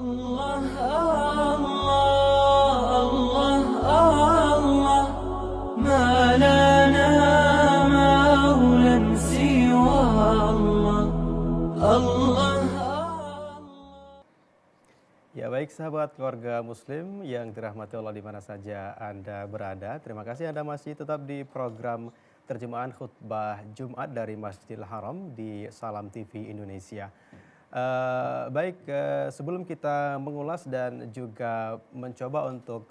Allah, Allah, Allah, Allah, ما لنا مولى سوى الله, Allah. Ya baik sahabat keluarga muslim yang dirahmati Allah di mana saja Anda berada. Terima kasih Anda masih tetap di program terjemahan khutbah Jumat dari Masjidil Haram di Salam TV Indonesia. Sebelum kita mengulas dan juga mencoba untuk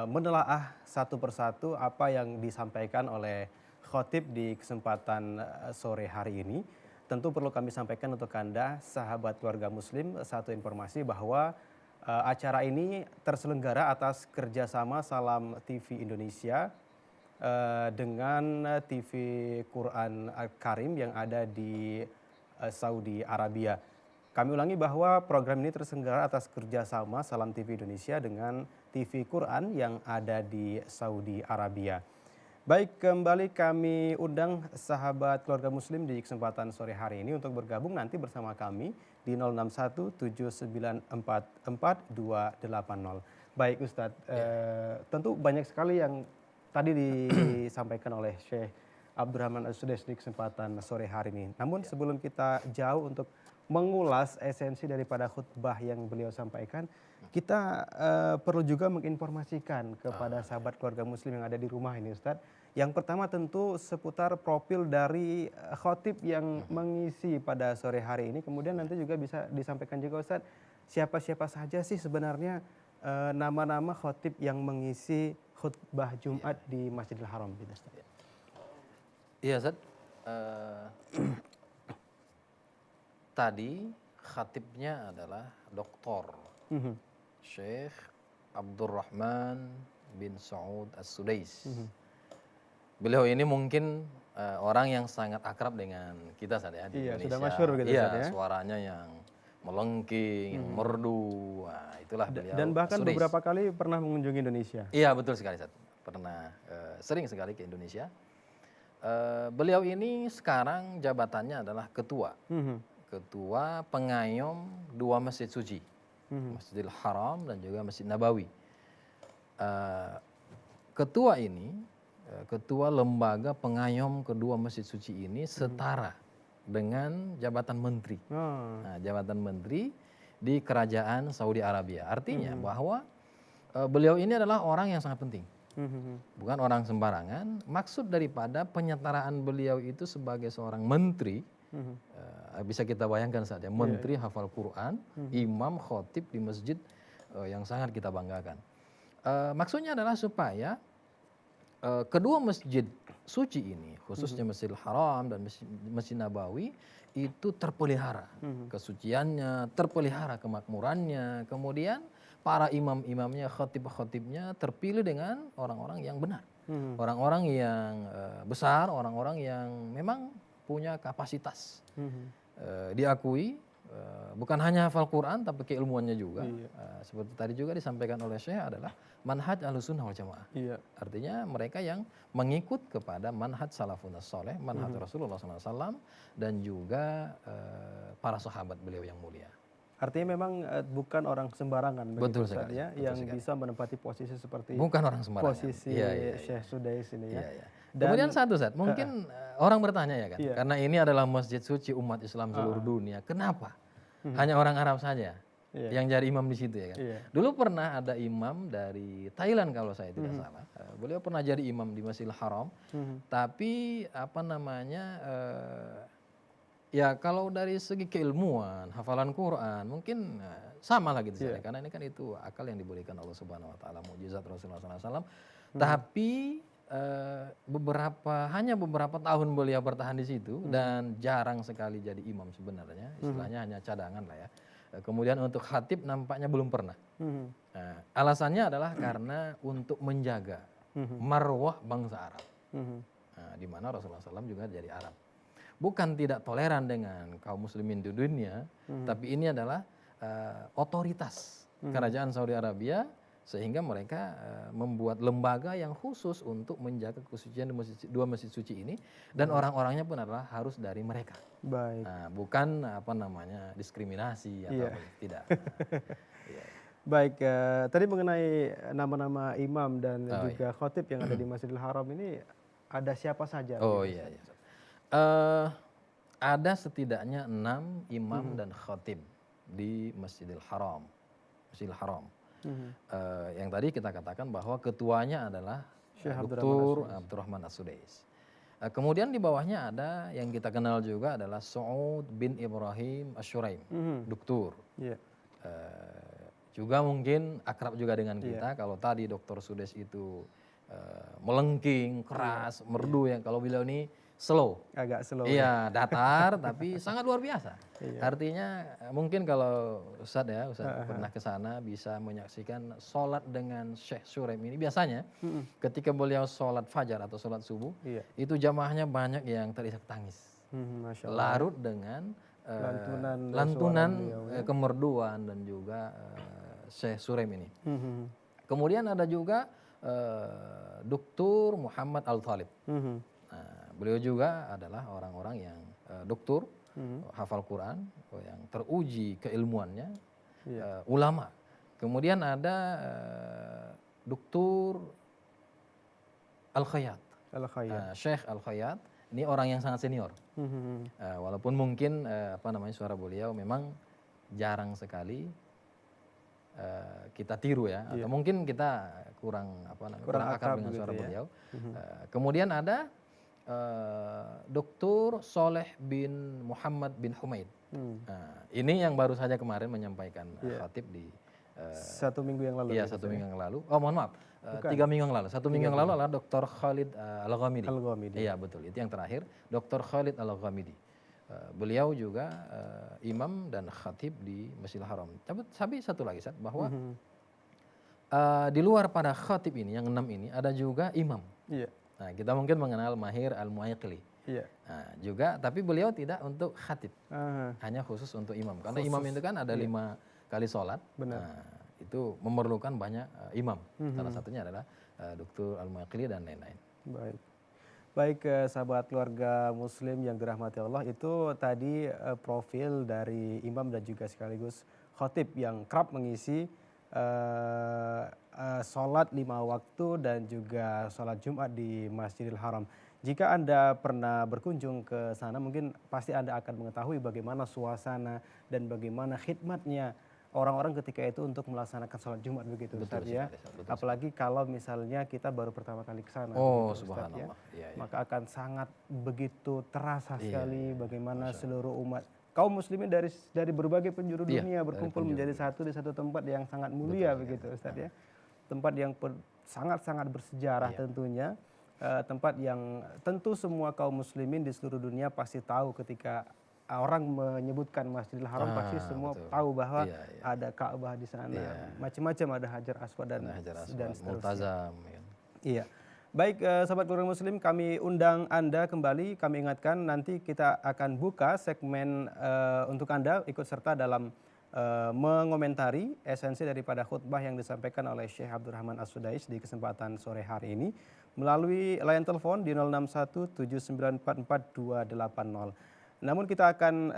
menelaah satu persatu apa yang disampaikan oleh khotib di kesempatan sore hari ini, tentu perlu kami sampaikan untuk Anda sahabat keluarga muslim satu informasi bahwa acara ini terselenggara atas kerjasama Salam TV Indonesia dengan TV Quran Al-Karim yang ada di Saudi Arabia. Kami ulangi bahwa program ini terselenggara atas kerjasama Salam TV Indonesia dengan TV Quran yang ada di Saudi Arabia. Baik, kembali kami undang sahabat keluarga muslim di kesempatan sore hari ini untuk bergabung nanti bersama kami di 06179444280. Baik Ustadz, tentu banyak sekali yang tadi disampaikan oleh Syekh Abdurrahman As-Sudais di kesempatan sore hari ini. Namun sebelum kita jauh untuk mengulas esensi daripada khutbah yang beliau sampaikan, kita perlu juga menginformasikan kepada sahabat keluarga muslim yang ada di rumah ini Ustadz. Yang pertama tentu seputar profil dari khotib yang mengisi pada sore hari ini. Kemudian nanti juga bisa disampaikan juga Ustadz, siapa-siapa saja sih sebenarnya nama-nama khotib yang mengisi khutbah Jumat di Masjidil Haram. Iya Ustadz, tadi khatibnya adalah Dr. Syekh Abdurrahman bin Saud As-Sudais. Beliau ini mungkin orang yang sangat akrab dengan kita saat ya di Indonesia. Sudah masyhur gitu ya. Suaranya yang melengking, yang merdu. Nah, itulah beliau. Dan bahkan As-Sudais. beberapa kali pernah mengunjungi Indonesia. Iya betul sekali Ustadz. Pernah sering sekali ke Indonesia. Beliau ini sekarang jabatannya adalah ketua. Ketua pengayom dua masjid suci. Masjidil Haram dan juga Masjid Nabawi. Ketua ini, ketua lembaga pengayom kedua masjid suci ini setara dengan jabatan menteri. Nah, jabatan menteri di kerajaan Saudi Arabia. Artinya bahwa beliau ini adalah orang yang sangat penting. Bukan orang sembarangan. Maksud daripada penyetaraan beliau itu sebagai seorang menteri, bisa kita bayangkan saja, menteri hafal Quran, imam khotib di masjid yang sangat kita banggakan. Maksudnya adalah supaya kedua masjid suci ini, khususnya Masjidil Haram dan Masjid Nabawi, itu terpelihara kesuciannya, terpelihara kemakmurannya, kemudian para imam-imamnya, khotib-khotibnya terpilih dengan orang-orang yang benar, orang-orang yang besar, orang-orang yang memang punya kapasitas. Diakui bukan hanya hafal Quran tapi keilmuannya juga. Seperti tadi juga disampaikan oleh Syekh adalah manhaj Ahlussunnah wal Jamaah. Artinya mereka yang mengikut kepada manhaj salafun saleh, manhaj Rasulullah SAW dan juga para sahabat beliau yang mulia. Artinya memang bukan orang sembarangan, betul sekali ya, yang sekali bisa menempati posisi seperti bukan orang sembarangan. Posisi Syekh Sudais ini ya. Dan, kemudian satu Ustadz, mungkin orang bertanya ya kan, karena ini adalah masjid suci umat Islam seluruh dunia. Kenapa hanya orang Arab saja yang jadi imam di situ ya kan? Dulu pernah ada imam dari Thailand kalau saya tidak salah. Beliau pernah jadi imam di Masjidil Haram. Tapi apa namanya? Ya kalau dari segi keilmuan, hafalan Quran mungkin sama lah gitu saja. Karena ini kan itu akal yang diberikan Allah Subhanahu Wa Taala, mukjizat Rasulullah SAW. Tapi hanya beberapa tahun beliau bertahan di situ dan jarang sekali jadi imam sebenarnya, istilahnya hanya cadangan lah ya. Kemudian untuk khatib nampaknya belum pernah. Nah, alasannya adalah karena untuk menjaga marwah bangsa Arab, di mana Rasulullah SAW juga dari Arab. Bukan tidak toleran dengan kaum muslimin di dunia, tapi ini adalah otoritas kerajaan Saudi Arabia sehingga mereka membuat lembaga yang khusus untuk menjaga kesucian di dua masjid suci ini, dan orang-orangnya pun adalah harus dari mereka. Baik. Nah, bukan diskriminasi atau tidak. Iya. Baik, tadi mengenai nama-nama imam dan Oh, juga khotib yang ada di Masjidil Haram ini, ada siapa saja? Oh iya, iya. Ada setidaknya 6 imam dan khatib di Masjidil Haram. Masjidil Haram. Yang tadi kita katakan bahwa ketuanya adalah Syekh Dr. Abdurrahman As-Sudais. Kemudian di bawahnya ada yang kita kenal juga adalah Saud bin Ibrahim Asyuraim, doktor. Iya. Juga mungkin akrab juga dengan kita. Kalau tadi Dr. Sudais itu melengking, keras, merdu, yang kalau beliau ini slow. Agak slow. Iya, datar tapi sangat luar biasa. Artinya mungkin kalau Ustadz pernah ke sana bisa menyaksikan sholat dengan Syekh Suraim ini. Biasanya ketika beliau sholat fajar atau sholat subuh, itu jamaahnya banyak yang terisak tangis. Masya Allah. Larut dengan lantunan kemerduan dan juga Syekh Suraim ini. Kemudian ada juga Dr. Muhammad Al-Thalib. Beliau juga adalah orang-orang yang doktor, hafal Quran, yang teruji keilmuannya, ulama. Kemudian ada Dr. Al-Khayyat. Syekh Al-Khayyat, ini orang yang sangat senior. Walaupun mungkin suara beliau memang jarang sekali kita tiru ya, atau mungkin kita kurang akrab dengan suara beliau. Kemudian ada Dr. Soleh bin Muhammad bin Humaid. Ini yang baru saja kemarin menyampaikan khatib di 1 minggu yang lalu. Iya, 1 minggu yang lalu. Oh, mohon maaf. 3 minggu yang lalu. 1 minggu yang lalu adalah Dr. Khalid Al-Ghamidi. Iya, betul. Itu yang terakhir. Dr. Khalid Al-Ghamidi. Beliau juga imam dan khatib di Masjidil Haram. Tapi satu lagi, Ustaz, bahwa di luar pada khatib ini, yang 6 ini, ada juga imam. Iya. Nah, kita mungkin mengenal Mahir Al-Mu'ayqili. Iya. Nah, juga, tapi beliau tidak untuk khatib. Hanya khusus untuk imam. Karena imam itu kan ada 5 kali sholat. Benar. Nah, itu memerlukan banyak imam. Salah satunya adalah Dr. Al-Mu'ayqili dan lain-lain. Baik. Baik, sahabat keluarga muslim yang dirahmati Allah, itu tadi profil dari imam dan juga sekaligus khotib yang kerap mengisi sholat 5 waktu dan juga sholat Jumat di Masjidil Haram. Jika Anda pernah berkunjung ke sana, mungkin pasti Anda akan mengetahui bagaimana suasana dan bagaimana khidmatnya orang-orang ketika itu untuk melaksanakan sholat Jumat begitu, Ustaz ya. Apalagi kalau misalnya kita baru pertama kali ke sana. Oh, begitu, subhanallah. Ya. Maka akan sangat begitu terasa sekali bagaimana seluruh umat kaum muslimin dari berbagai penjuru dunia berkumpul menjadi satu di satu tempat yang sangat mulia begitu, Ustaz ya. Tempat yang sangat-sangat bersejarah tentunya. Tempat yang tentu semua kaum muslimin di seluruh dunia pasti tahu ketika orang menyebutkan Masjidil Haram, pasti semua tahu bahwa ada Ka'bah di sana, macam-macam, ada Hajar Aswad dan seterusnya. Multazam. Iya. Baik, sahabat keluarga muslim, kami undang Anda kembali, kami ingatkan nanti kita akan buka segmen untuk Anda ikut serta dalam mengomentari esensi daripada khutbah yang disampaikan oleh Syekh Abdurrahman As-Sudais di kesempatan sore hari ini melalui layar telepon di 061 7944 280. Namun kita akan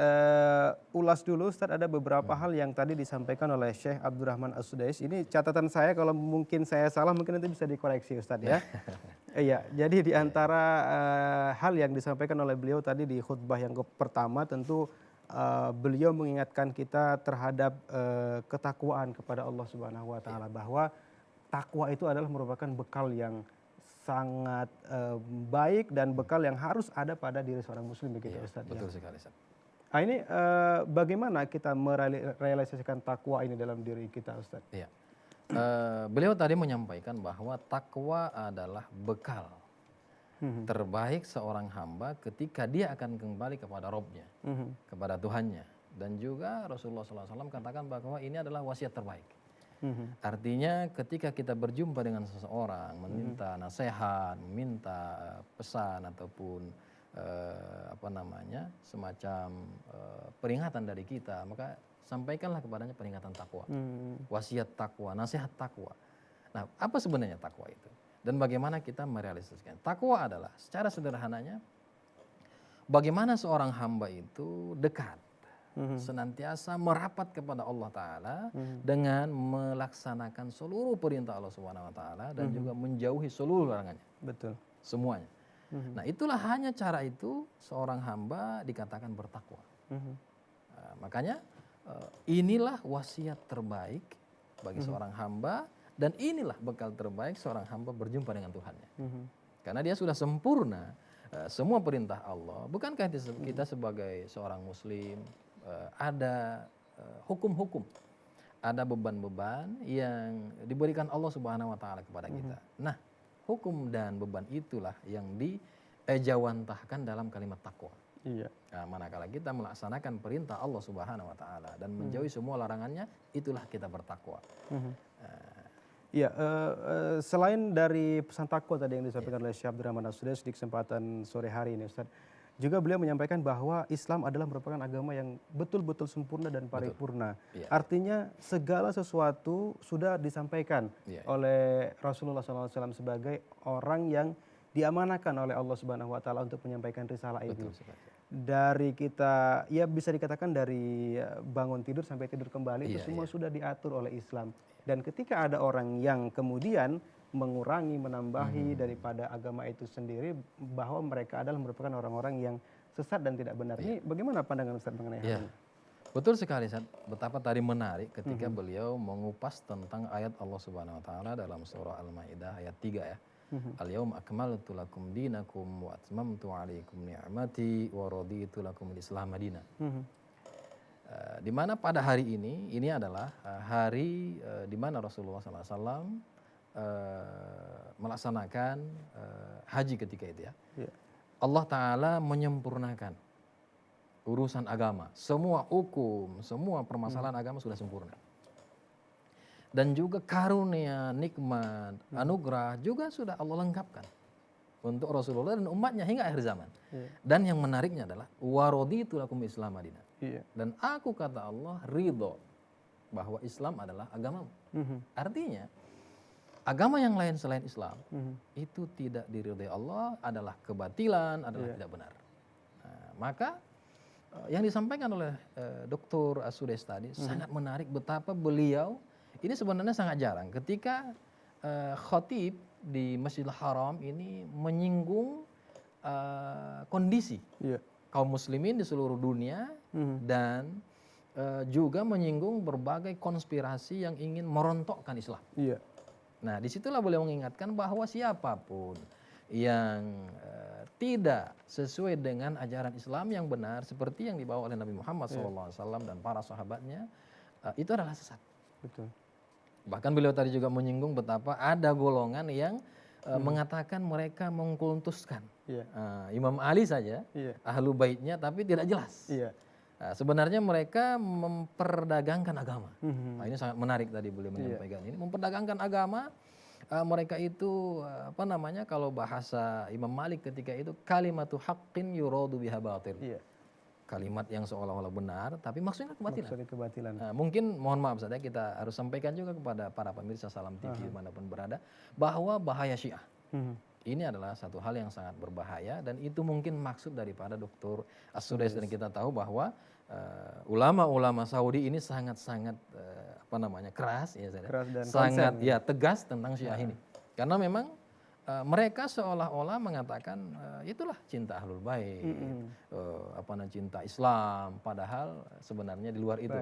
ulas dulu, Ustaz, ada beberapa hal yang tadi disampaikan oleh Syekh Abdurrahman As-Sudais. Ini catatan saya, kalau mungkin saya salah mungkin nanti bisa dikoreksi, Ustaz ya. Iya, jadi di antara hal yang disampaikan oleh beliau tadi di khutbah yang pertama, tentu beliau mengingatkan kita terhadap ketakwaan kepada Allah Subhanahu wa taala, bahwa takwa itu adalah merupakan bekal yang sangat baik dan bekal yang harus ada pada diri seorang muslim begitu, Ustaz. Betul sekali, Ustaz. Nah, ini bagaimana kita merealisasikan takwa ini dalam diri kita, Ustaz? Iya. Beliau tadi menyampaikan bahwa takwa adalah bekal terbaik seorang hamba ketika dia akan kembali kepada Robnya, kepada Tuhannya. Dan juga Rasulullah SAW katakan bahwa ini adalah wasiat terbaik. Artinya ketika kita berjumpa dengan seseorang, meminta nasihat, meminta pesan ataupun semacam peringatan dari kita, maka sampaikanlah kepadanya peringatan takwa, wasiat takwa, nasihat takwa. Nah, apa sebenarnya takwa itu? Dan bagaimana kita merealisasikan? Takwa adalah secara sederhananya bagaimana seorang hamba itu dekat, senantiasa merapat kepada Allah Ta'ala dengan melaksanakan seluruh perintah Allah Subhanahu Wa Ta'ala dan juga menjauhi seluruh larangannya. Betul. Semuanya. Nah, itulah hanya cara itu seorang hamba dikatakan bertakwa. Makanya inilah wasiat terbaik bagi seorang hamba dan inilah bekal terbaik seorang hamba berjumpa dengan Tuhannya. Karena dia sudah sempurna semua perintah Allah. Bukankah kita sebagai seorang muslim ada hukum-hukum, ada beban-beban yang diberikan Allah Subhanahu Wa Ta'ala kepada kita. Nah, hukum dan beban itulah yang diejawantahkan dalam kalimat takwa. Iya. Nah, manakala kita melaksanakan perintah Allah Subhanahu Wa Ta'ala dan menjauhi semua larangannya, itulah kita bertakwa. Iya, selain dari pesan takwa tadi yang disampaikan oleh Syekh Abdurrahman As-Sudais di kesempatan sore hari ini, Ustaz, juga beliau menyampaikan bahwa Islam adalah merupakan agama yang betul-betul sempurna dan paripurna. Artinya segala sesuatu sudah disampaikan oleh Rasulullah SAW sebagai orang yang diamanahkan oleh Allah Subhanahu Wa Ta'ala untuk menyampaikan risalah ini. Dari kita, ya bisa dikatakan dari bangun tidur sampai tidur kembali itu semua sudah diatur oleh Islam. Dan ketika ada orang yang kemudian mengurangi, menambahi daripada agama itu sendiri, bahwa mereka adalah merupakan orang-orang yang sesat dan tidak benar. Ini bagaimana pandangan Ustaz mengenai hal ini? Betul sekali, Ustaz. Betapa tadi menarik ketika beliau mengupas tentang ayat Allah Subhanahu Wa Ta'ala dalam surah Al-Maidah ayat 3 ya. Al-yawma akmaltu lakum dinakum wa atmamtu alaikum ni'mati wa raditu lakum al-Islam madina. Di mana pada hari ini adalah hari di mana Rasulullah SAW melaksanakan haji ketika itu ya. Allah Ta'ala menyempurnakan urusan agama. Semua hukum, semua permasalahan agama sudah sempurna. Dan juga karunia, nikmat, anugerah juga sudah Allah lengkapkan untuk Rasulullah dan umatnya hingga akhir zaman. Dan yang menariknya adalah waraditu lakum Islam madina. Dan aku kata Allah ridho bahwa Islam adalah agamamu. Artinya agama yang lain selain Islam itu tidak diridhai Allah, adalah kebatilan, adalah tidak benar. Nah, maka yang disampaikan oleh Dr. As-Sudais tadi sangat menarik betapa beliau ini sebenarnya sangat jarang ketika khatib di Masjidil Haram ini menyinggung kondisi kaum muslimin di seluruh dunia dan juga menyinggung berbagai konspirasi yang ingin merontokkan Islam. Nah, disitulah beliau mengingatkan bahwa siapapun yang tidak sesuai dengan ajaran Islam yang benar seperti yang dibawa oleh Nabi Muhammad SAW dan para sahabatnya, itu adalah sesat. Betul. Bahkan beliau tadi juga menyinggung betapa ada golongan yang mengatakan mereka mengkultuskan Imam Ali saja, ahlu baitnya, tapi tidak jelas. Nah, sebenarnya mereka memperdagangkan agama. Nah, ini sangat menarik tadi beliau menyampaikan ini. Memperdagangkan agama, mereka itu apa namanya kalau bahasa Imam Malik ketika itu kalimatu haqqin yuradu biha batil. Kalimat yang seolah-olah benar, tapi maksudnya kebatilan. Nah, mungkin mohon maaf saja kita harus sampaikan juga kepada para pemirsa Salam TV dimanapun berada, bahwa bahaya Syiah. Ini adalah satu hal yang sangat berbahaya dan itu mungkin maksud daripada Dr. As-Sudais dan kita tahu bahwa ulama-ulama Saudi ini sangat-sangat apa namanya keras ya, sangat ya tegas tentang Syiah ini. Karena memang mereka seolah-olah mengatakan itulah cinta ahlul bait, cinta Islam, padahal sebenarnya di luar itu.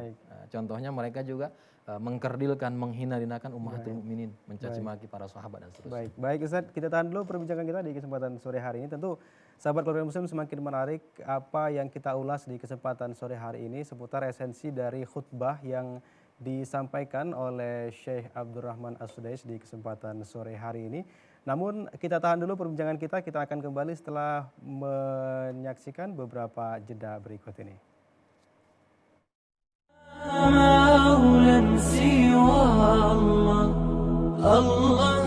Contohnya mereka juga mengkerdilkan, menghina-hinakan ummahatul mukminin, mencaci maki para sahabat dan seterusnya. Baik Ustaz, kita tahan dulu perbincangan kita di kesempatan sore hari ini. Tentu sahabat keluarga muslim semakin menarik apa yang kita ulas di kesempatan sore hari ini seputar esensi dari khutbah yang disampaikan oleh Syekh Abdurrahman As-Sudais di kesempatan sore hari ini. Namun kita tahan dulu perbincangan kita akan kembali setelah menyaksikan beberapa jeda berikut ini. Allah